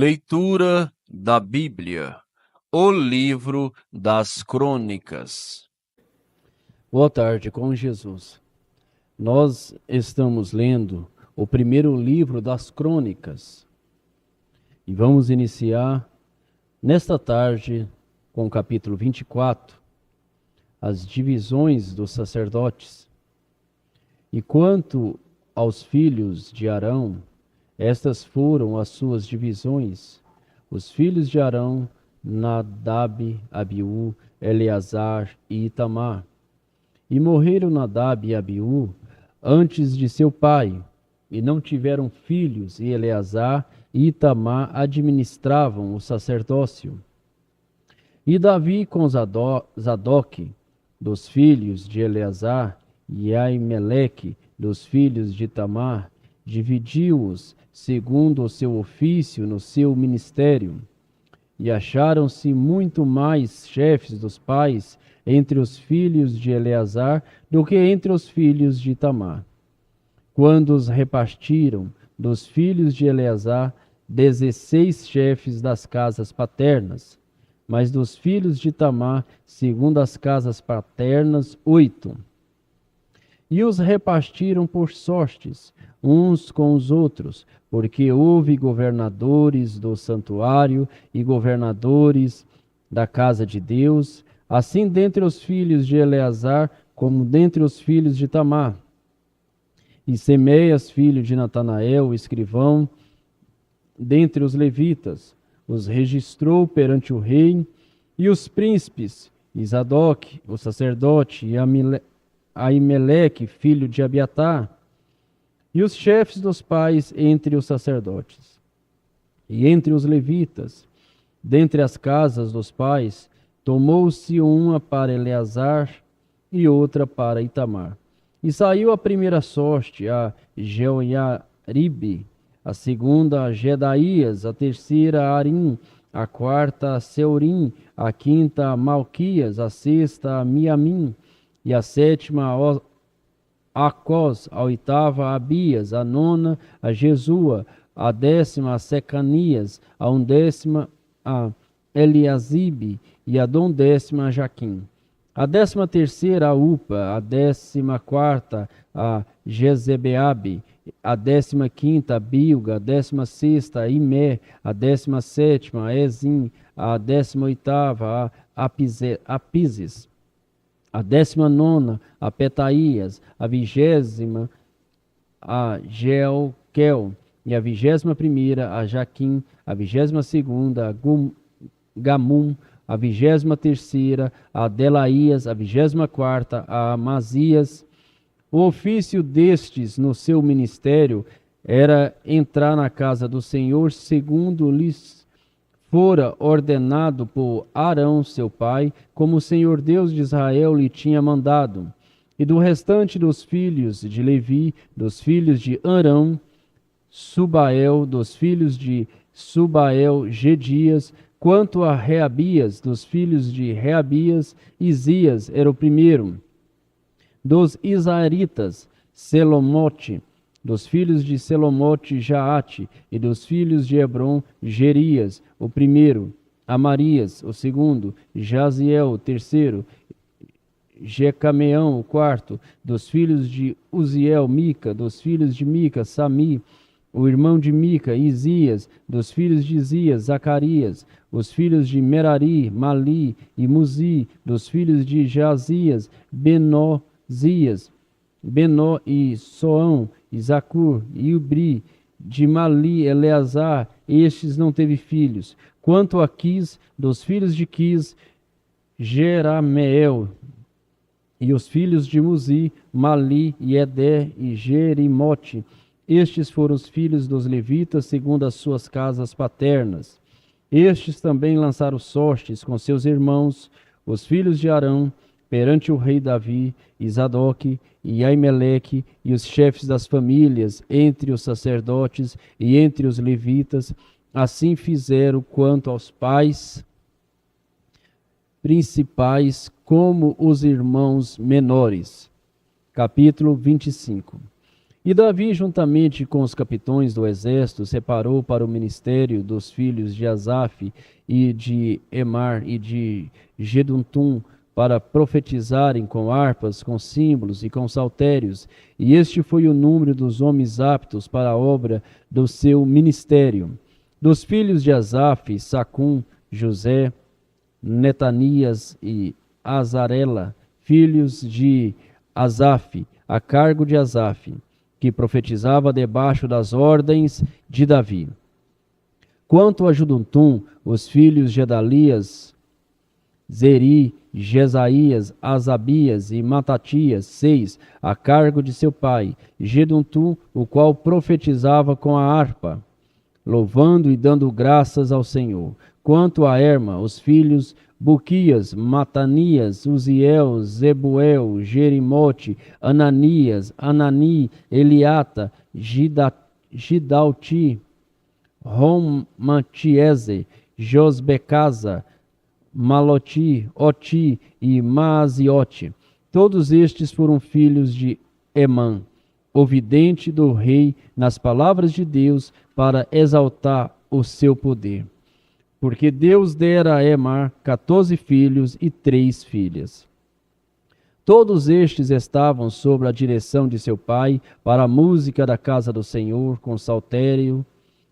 Leitura da Bíblia, o livro das Crônicas. Boa tarde com Jesus. Nós estamos lendo o primeiro livro das Crônicas e vamos iniciar nesta tarde com o capítulo 24, as divisões dos sacerdotes. E quanto aos filhos de Arão, estas foram as suas divisões. Os filhos de Arão, Nadab, Abiú, Eleazar e Itamar. E morreram Nadab e Abiú antes de seu pai, e não tiveram filhos, e Eleazar e Itamar administravam o sacerdócio. E Davi com Zadoque, dos filhos de Eleazar, e Aimeleque, dos filhos de Itamar, dividiu-os segundo o seu ofício no seu ministério. E acharam-se muito mais chefes dos pais entre os filhos de Eleazar do que entre os filhos de Itamar. Quando os repartiram dos filhos de Eleazar 16 chefes das casas paternas, mas dos filhos de Itamar, segundo as casas paternas, 8. E os repartiram por sortes, uns com os outros, porque houve governadores do santuário e governadores da casa de Deus, assim dentre os filhos de Eleazar, como dentre os filhos de Itamar. E Semeias, filho de Natanael, o escrivão, dentre os levitas, os registrou perante o rei, e os príncipes, e Zadoque, o sacerdote, e Aimeleque, filho de Abiatar, e os chefes dos pais entre os sacerdotes. E entre os levitas, dentre as casas dos pais, tomou-se uma para Eleazar e outra para Itamar. E saiu a primeira sorte a Jeoiaribe, a segunda a Jedaías, a terceira a Arim, a quarta a Seurim, a quinta a Malquias, a sexta a Miamim, e a sétima a Acós, a oitava a Abias, a nona a Jesua, a décima a Secanias, a undécima a Eliasibe e a dondécima a Jaquim. A 13ª a Upa, a 14ª a Jezebeabe, a 15ª a Bilga, a 16ª a Imé, a 17ª a Ezim, a 18ª a Apizes, a 19ª a Petaías, a 20ª a Jeelquel, e a 21ª a Jaquim, a 22ª a Gamum, a 23ª a Delaías, a 24ª a Amazias. O ofício destes no seu ministério era entrar na casa do Senhor segundo lhes fora ordenado por Arão, seu pai, como o Senhor Deus de Israel lhe tinha mandado. E do restante dos filhos de Levi, dos filhos de Arão, Subael, dos filhos de Subael, Gedias, quanto a Reabias, dos filhos de Reabias, Isias era o primeiro. Dos Isaritas, Selomote, dos filhos de Selomote, Jaate, e dos filhos de Hebron, Gerias, o primeiro, Amarias, o segundo, Jaziel, o terceiro, Jecameão, o quarto, dos filhos de Uziel, Mica, dos filhos de Mica, Sami, o irmão de Mica, Isias, dos filhos de Isias, Zacarias, os filhos de Merari, Mali e Muzi, dos filhos de Jazias, Benozias, Benó e Soão, e Zacur e Ubri, de Mali, Eleazar, estes não teve filhos. Quanto a Quis, dos filhos de Quis, Jerameel, e os filhos de Muzi, Mali, e Edé e Jerimote, estes foram os filhos dos levitas segundo as suas casas paternas. Estes também lançaram sortes com seus irmãos, os filhos de Arão, perante o rei Davi, e Zadoque, e Aimeleque, e os chefes das famílias, entre os sacerdotes e entre os levitas, assim fizeram quanto aos pais principais, como os irmãos menores. Capítulo 25. E Davi, juntamente com os capitões do exército, separou para o ministério dos filhos de Asaf e de Emar e de Jedutum para profetizarem com harpas, com símbolos e com saltérios. E este foi o número dos homens aptos para a obra do seu ministério. Dos filhos de Asaf, Sacum, José, Netanias e Azarela, filhos de Asaf, a cargo de Asaf, que profetizava debaixo das ordens de Davi. Quanto a Jedutum, os filhos de Gedalias, Zeri, Jesaías, Asabias e Matatias, 6, a cargo de seu pai, Jedutum, o qual profetizava com a harpa, louvando e dando graças ao Senhor. Quanto a Erma, os filhos Buquias, Matanias, Uziel, Zebuel, Jerimote, Ananias, Anani, Eliata, Gidalti, Romatiese, Josbecasa, Maloti, Oti e Maaziote. Todos estes foram filhos de Emã, o vidente do rei, nas palavras de Deus, para exaltar o seu poder. Porque Deus dera a Emar 14 filhos e 3 filhas. Todos estes estavam sob a direção de seu pai para a música da casa do Senhor, com saltério,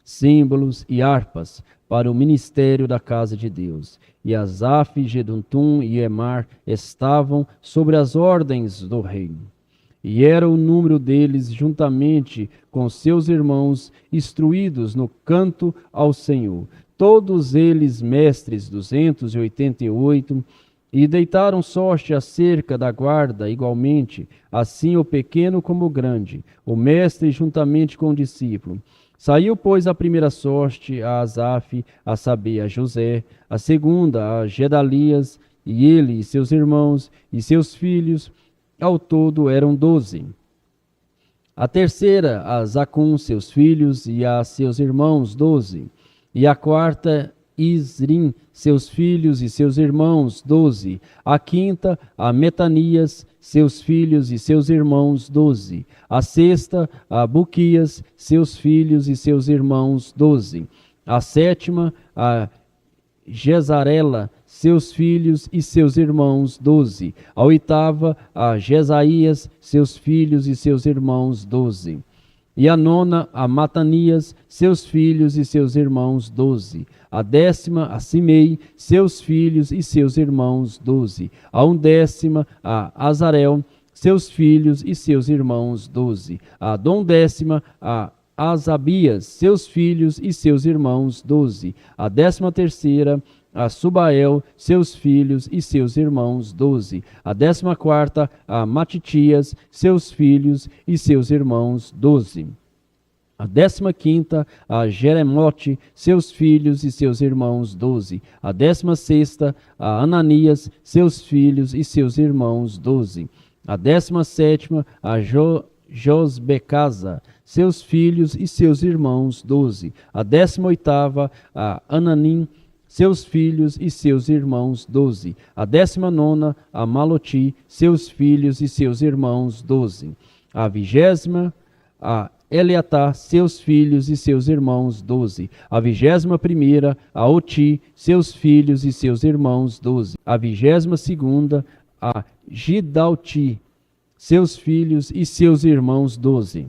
símbolos e harpas, para o ministério da casa de Deus. E Asaf, Jedutum e Emar estavam sobre as ordens do rei. E era o número deles, juntamente com seus irmãos, instruídos no canto ao Senhor. Todos eles mestres 288, e deitaram sorte acerca da guarda igualmente, assim o pequeno como o grande, o mestre juntamente com o discípulo. Saiu, pois, a primeira sorte a Asaf, a saber, a José, a segunda a Gedalias, e ele e seus irmãos e seus filhos, ao todo eram 12. A terceira a Zacum, seus filhos, e a seus irmãos, 12. E a quarta, Isrim, seus filhos e seus irmãos, 12. A quinta, a Metanias, seus filhos e seus irmãos, 12. A sexta, a Buquias, seus filhos e seus irmãos, 12. A sétima, a Jezarela, seus filhos e seus irmãos, 12. A oitava, a Jesaías, seus filhos e seus irmãos, 12. E a nona, a Matanias, seus filhos e seus irmãos, 12. A décima, a Simei, seus filhos e seus irmãos, 12. A undécima, a Azarel, seus filhos e seus irmãos, 12. A dondécima, a Asabias, seus filhos e seus irmãos, 12. A 13ª, a Subael, seus filhos e seus irmãos, 12. A 14ª, a Matitias, seus filhos e seus irmãos, 12. A 15ª, a Jeremote, seus filhos e seus irmãos, 12. A 16ª, a Ananias, seus filhos e seus irmãos, 12. A 17ª, a Josbecasa, seus filhos e seus irmãos, 12. A 18ª, a Ananim, seus filhos e seus irmãos, 12. A 19ª, a Maloti, seus filhos e seus irmãos, 12. A 20ª, a Eliatá, seus filhos e seus irmãos, 12. A 21ª, a Oti, seus filhos e seus irmãos, 12. A 22ª, a Gidalti, seus filhos e seus irmãos, 12.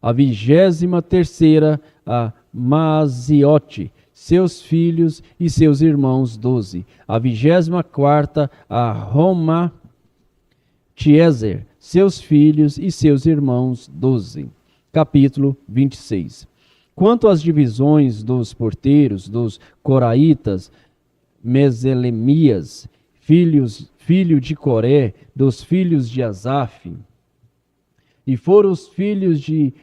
A 23ª, a Maaziote, seus filhos e seus irmãos, 12. A 24ª, a Romatiezer, seus filhos e seus irmãos, 12. Capítulo 26. Quanto às divisões dos porteiros, dos coraitas, Meselemias, filho de Coré, dos filhos de Asaf, e foram os filhos de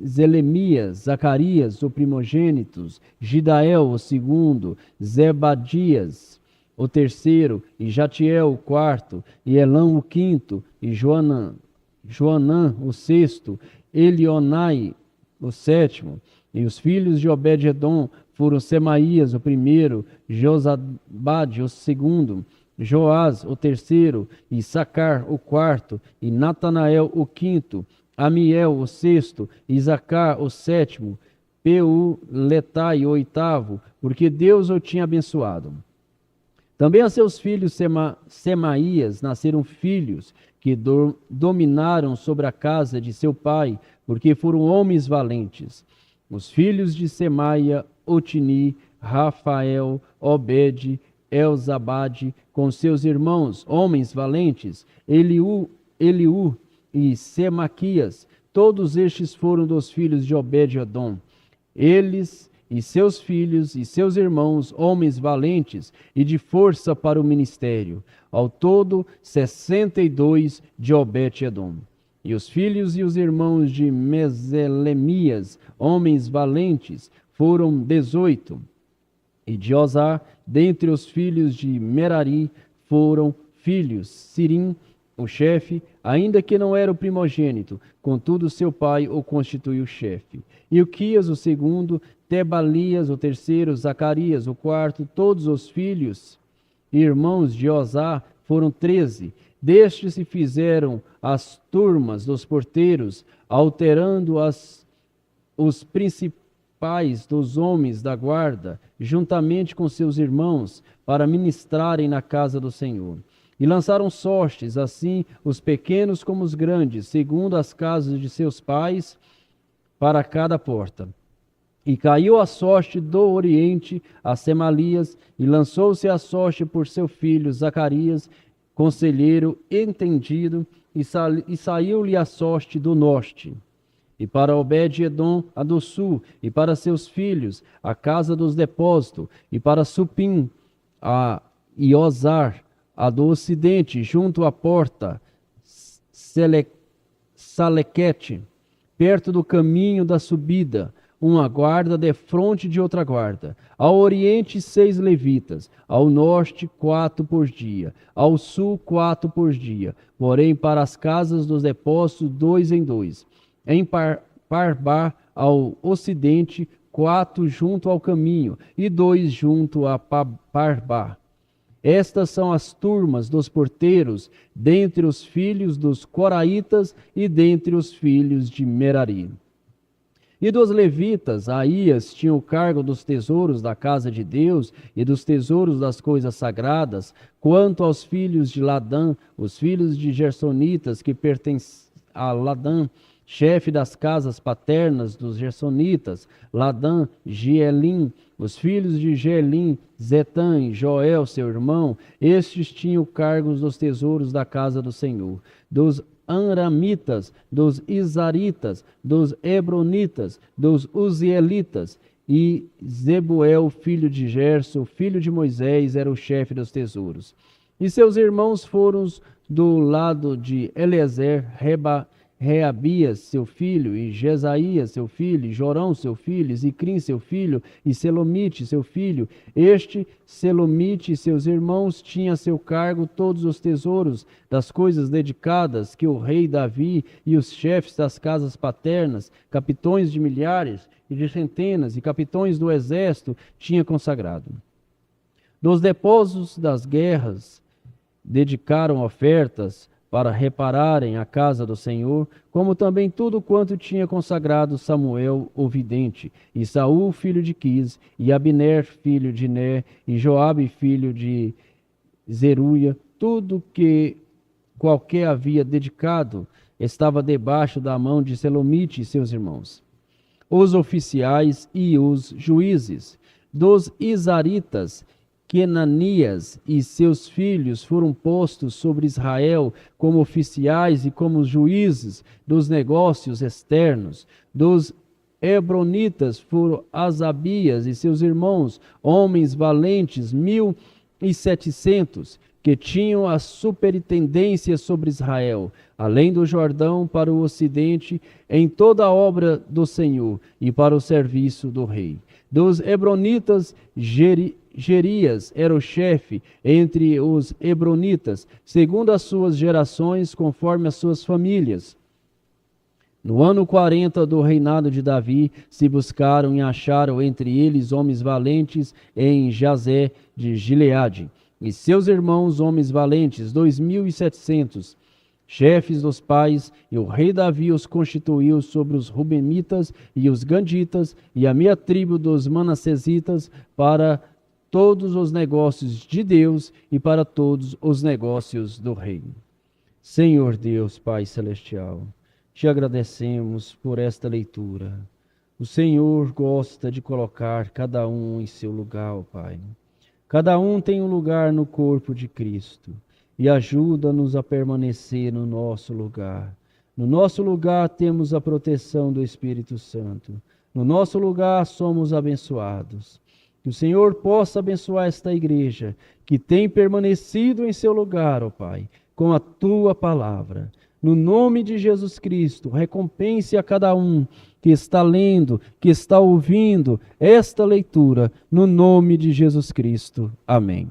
Zelemias, Zacarias, o primogênito, Gidael, o segundo, Zebadias, o terceiro, e Jatiel, o quarto, e Elão, o quinto, e Joanã, o sexto, Elionai, o sétimo, e os filhos de Obed-edom foram Semaías, o primeiro, Josabade, o segundo, Joás o terceiro, e Sacar o quarto, e Natanael o quinto, Amiel o sexto, e Zacar o sétimo, Peuletai o oitavo, porque Deus o tinha abençoado. Também a seus filhos Semaías nasceram filhos que dominaram sobre a casa de seu pai, porque foram homens valentes. Os filhos de Semaia, Otini, Rafael, Obed, Elzabade, com seus irmãos, homens valentes, Eliú e Semaquias, todos estes foram dos filhos de Obed-edom. Eles e seus filhos e seus irmãos, homens valentes e de força para o ministério. Ao todo, 62 de Obed-edom. E os filhos e os irmãos de Meselemias, homens valentes, foram 18. E de Osar, dentre os filhos de Merari, foram filhos Sirim, o chefe, ainda que não era o primogênito, contudo seu pai o constituiu chefe. Ilquias, o segundo, Tebalias, o terceiro, Zacarias, o quarto, todos os filhos e irmãos de Osá foram 13. Destes se fizeram as turmas dos porteiros, alterando os principais dos homens da guarda, juntamente com seus irmãos, para ministrarem na casa do Senhor. E lançaram sortes, assim os pequenos como os grandes, segundo as casas de seus pais, para cada porta. E caiu a sorte do oriente a Semalias, e lançou-se a sorte por seu filho Zacarias, conselheiro entendido, e saiu-lhe a sorte do norte. E para Obed-edom a do sul, e para seus filhos a casa dos depósitos, e para Supim a Iosar, a do ocidente, junto à porta Salequete, perto do caminho da subida, uma guarda defronte de outra guarda. Ao oriente 6 levitas, ao norte 4 por dia, ao sul 4 por dia, porém para as casas dos depósitos 2 em 2. Em Parbar ao ocidente 4 junto ao caminho e 2 junto a Parbar. Estas são as turmas dos porteiros, dentre os filhos dos Coraitas e dentre os filhos de Merari. E dos levitas, Aías tinha o cargo dos tesouros da casa de Deus e dos tesouros das coisas sagradas, quanto aos filhos de Ladã, os filhos de Gersonitas, que pertencem a Ladã, chefe das casas paternas dos Gersonitas, Ladã, Gielim, os filhos de Gelim, Zetã e Joel, seu irmão, estes tinham cargos dos tesouros da casa do Senhor. Dos Anramitas, dos Izaritas, dos Hebronitas, dos Uzielitas, e Zebuel, filho de Gerso, filho de Moisés, era o chefe dos tesouros. E seus irmãos foram do lado de Eliezer, Reabias, seu filho, e Jesaías, seu filho, e Jorão, seu filho, e Zicrim, seu filho, e Selomite, seu filho. Este, Selomite e seus irmãos, tinham a seu cargo todos os tesouros das coisas dedicadas que o rei Davi e os chefes das casas paternas, capitões de milhares e de centenas, e capitões do exército, tinham consagrado. Dos depósitos das guerras, dedicaram ofertas para repararem a casa do Senhor, como também tudo quanto tinha consagrado Samuel, o vidente, e Saul, filho de Quis, e Abner, filho de Ner, e Joabe, filho de Zeruia, tudo que qualquer havia dedicado estava debaixo da mão de Selomite e seus irmãos. Os oficiais e os juízes dos Izaritas, Kenanias e seus filhos foram postos sobre Israel como oficiais e como juízes dos negócios externos. Dos Hebronitas foram Asabias e seus irmãos, homens valentes, 1.700, que tinham a superintendência sobre Israel, além do Jordão para o ocidente, em toda a obra do Senhor e para o serviço do rei. Dos Hebronitas, Gerias era o chefe entre os Hebronitas, segundo as suas gerações, conforme as suas famílias. No ano 40 do reinado de Davi, se buscaram e acharam entre eles homens valentes em Jazé de Gileade. e seus irmãos, homens valentes, 2.700, chefes dos pais, e o rei Davi os constituiu sobre os Rubenitas e os Ganditas, e a meia tribo dos Manassesitas, para todos os negócios de Deus e para todos os negócios do rei. Senhor Deus, Pai Celestial, te agradecemos por esta leitura. O Senhor gosta de colocar cada um em seu lugar, ó Pai. Cada um tem um lugar no corpo de Cristo e ajuda-nos a permanecer no nosso lugar. No nosso lugar temos a proteção do Espírito Santo. No nosso lugar somos abençoados. Que o Senhor possa abençoar esta igreja que tem permanecido em seu lugar, ó Pai, com a tua palavra. No nome de Jesus Cristo, recompense a cada um que está lendo, que está ouvindo esta leitura, no nome de Jesus Cristo. Amém.